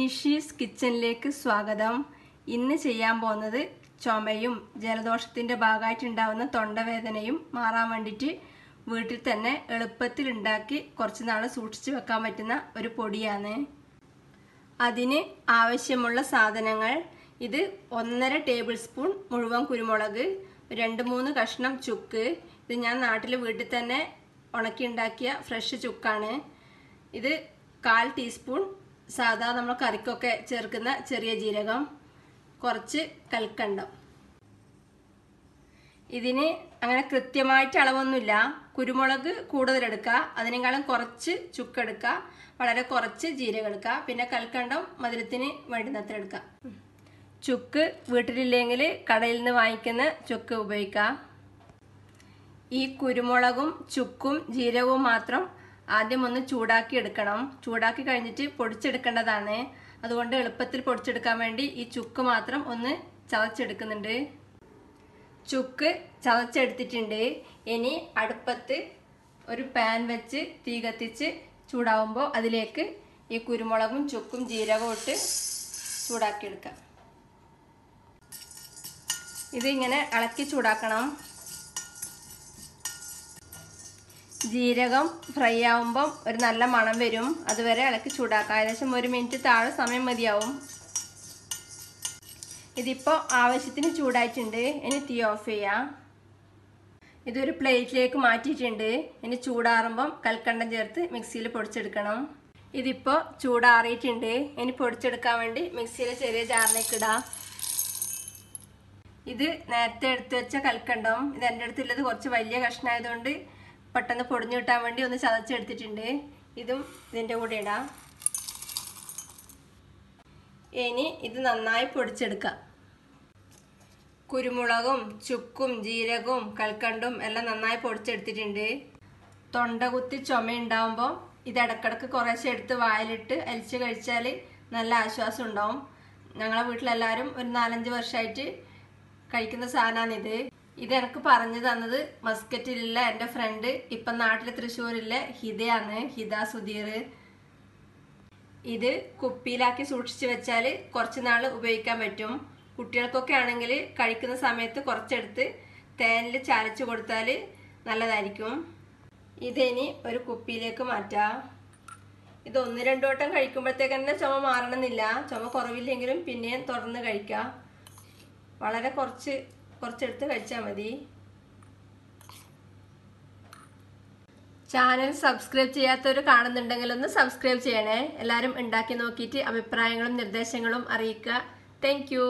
നിഷീസ് കിച്ചണിലേക്ക് സ്വാഗതം. ഇന്ന് ചെയ്യാൻ പോകുന്നത് ചുമയും ജലദോഷത്തിൻ്റെ ഭാഗമായിട്ടുണ്ടാവുന്ന തൊണ്ടവേദനയും മാറാൻ വേണ്ടിയിട്ട് വീട്ടിൽ തന്നെ എളുപ്പത്തിൽ ഉണ്ടാക്കി കുറച്ച് നാൾ സൂക്ഷിച്ചു വെക്കാൻ പറ്റുന്ന ഒരു പൊടിയാണ്. അതിന് ആവശ്യമുള്ള സാധനങ്ങൾ: ഇത് 1.5 ടേബിൾ സ്പൂൺ മുഴുവൻ കുരുമുളക്, 2-3 കഷ്ണം ചുക്ക്. ഇത് ഞാൻ നാട്ടിൽ വീട്ടിൽ തന്നെ ഉണക്കി ഉണ്ടാക്കിയ ഫ്രഷ് ചുക്കാണ്. ഇത് 1/4 ടീസ്പൂൺ സാധാ നമ്മൾ കറിക്കൊക്കെ ചേർക്കുന്ന ചെറിയ ജീരകം, കുറച്ച് കൽക്കണ്ടം. ഇതിന് അങ്ങനെ കൃത്യമായിട്ട് അളവൊന്നുമില്ല. കുരുമുളക് കൂടുതലെടുക്കുക, അതിനേക്കാളും കുറച്ച് ചുക്കെടുക്കുക, വളരെ കുറച്ച് ജീരകം എടുക്കുക, പിന്നെ കൽക്കണ്ടം മധുരത്തിന് വേണ്ടുന്നത്ര എടുക്കുക. ചുക്ക് വീട്ടിലില്ലെങ്കിൽ കടയിൽ നിന്ന് വാങ്ങിക്കുന്ന ചുക്ക് ഉപയോഗിക്കുക. ഈ കുരുമുളകും ചുക്കും ജീരകവും മാത്രം ആദ്യം ഒന്ന് ചൂടാക്കി എടുക്കണം. ചൂടാക്കി കഴിഞ്ഞിട്ട് പൊടിച്ചെടുക്കേണ്ടതാണ്. അതുകൊണ്ട് എളുപ്പത്തിൽ പൊടിച്ചെടുക്കാൻ വേണ്ടി ഈ ചുക്ക് മാത്രം ഒന്ന് ചതച്ചെടുക്കുന്നുണ്ട്. ചുക്ക് ചതച്ചെടുത്തിട്ടുണ്ട്. ഇനി അടുപ്പത്ത് ഒരു പാൻ വെച്ച് തീ കത്തിച്ച് ചൂടാവുമ്പോൾ അതിലേക്ക് ഈ കുരുമുളകും ചുക്കും ജീരകവും ഇട്ട് ചൂടാക്കിയെടുക്കാം. ഇതിങ്ങനെ ഇളക്കി ചൂടാക്കണം. ജീരകം ഫ്രൈ ആവുമ്പം ഒരു നല്ല മണം വരും. അതുവരെ ഇളക്കി ചൂടാക്കാം. ഏകദേശം 1 മിനിറ്റ് താഴെ സമയം മതിയാവും. ഇതിപ്പോൾ ആവശ്യത്തിന് ചൂടായിട്ടുണ്ട്. ഇനി തീ ഓഫ് ചെയ്യാം. ഇതൊരു പ്ലേറ്റിലേക്ക് മാറ്റിയിട്ടുണ്ട്. ഇനി ചൂടാറുമ്പം കൽക്കണ്ടം ചേർത്ത് മിക്സിയിൽ പൊടിച്ചെടുക്കണം. ഇതിപ്പോൾ ചൂടാറിയിട്ടുണ്ട്. ഇനി പൊടിച്ചെടുക്കാൻ വേണ്ടി മിക്സിയിലെ ചെറിയ ജാറിലേക്ക് ഇടാം. ഇത് നേരത്തെ എടുത്തു വെച്ച കൽക്കണ്ടം. ഇത് എൻ്റെ അടുത്തുള്ളത് കുറച്ച് വലിയ കഷ്ണമായതുകൊണ്ട് പെട്ടെന്ന് പൊടിഞ്ഞു കിട്ടാൻ വേണ്ടി ഒന്ന് ചതച്ചെടുത്തിട്ടുണ്ട്. ഇതും ഇതിൻ്റെ കൂടെ ഇടാം. ഇനി ഇത് നന്നായി പൊടിച്ചെടുക്കാം. കുരുമുളകും ചുക്കും ജീരകവും കൽക്കണ്ടും എല്ലാം നന്നായി പൊടിച്ചെടുത്തിട്ടുണ്ട്. തൊണ്ട കുത്തി ചുമ ഉണ്ടാവുമ്പോൾ ഇത് ഇടക്കിടക്ക് കുറേശ്ശെ എടുത്ത് വായിലിട്ട് അലിച്ച് കഴിച്ചാൽ നല്ല ആശ്വാസം ഉണ്ടാവും. ഞങ്ങളെ വീട്ടിലെല്ലാവരും ഒരു 4-5 വർഷമായിട്ട് കഴിക്കുന്ന സാധനമാണിത്. ഇത് എനിക്ക് പറഞ്ഞു തന്നത് മസ്കറ്റിലുള്ള എൻ്റെ ഫ്രണ്ട്, ഇപ്പം നാട്ടിൽ തൃശ്ശൂരിലെ ഹിതയാണ്, ഹിത സുധീർ. ഇത് കുപ്പിയിലാക്കി സൂക്ഷിച്ച് വെച്ചാൽ കുറച്ച് നാൾ ഉപയോഗിക്കാൻ പറ്റും. കുട്ടികൾക്കൊക്കെ ആണെങ്കിൽ കഴിക്കുന്ന സമയത്ത് കുറച്ചെടുത്ത് തേനിൽ ചാലിച്ച് കൊടുത്താൽ നല്ലതായിരിക്കും. ഇതിനി ഒരു കുപ്പിയിലേക്ക് മാറ്റാം. ഇത് 1-2 വട്ടം കഴിക്കുമ്പോഴത്തേക്ക് തന്നെ ചുമ മാറണമെന്നില്ല. ചുമ കുറവില്ലെങ്കിലും പിന്നെയും തുടർന്ന് കഴിക്കാം. വളരെ കുറച്ചെടുത്ത് കഴിച്ചാൽ മതി. ചാനൽ സബ്സ്ക്രൈബ് ചെയ്യാത്തവർ കാണുന്നുണ്ടെങ്കിൽ ഒന്ന് സബ്സ്ക്രൈബ് ചെയ്യണേ. എല്ലാവരും ഉണ്ടാക്കി നോക്കിയിട്ട് അഭിപ്രായങ്ങളും നിർദ്ദേശങ്ങളും അറിയിക്കുക. Thank you.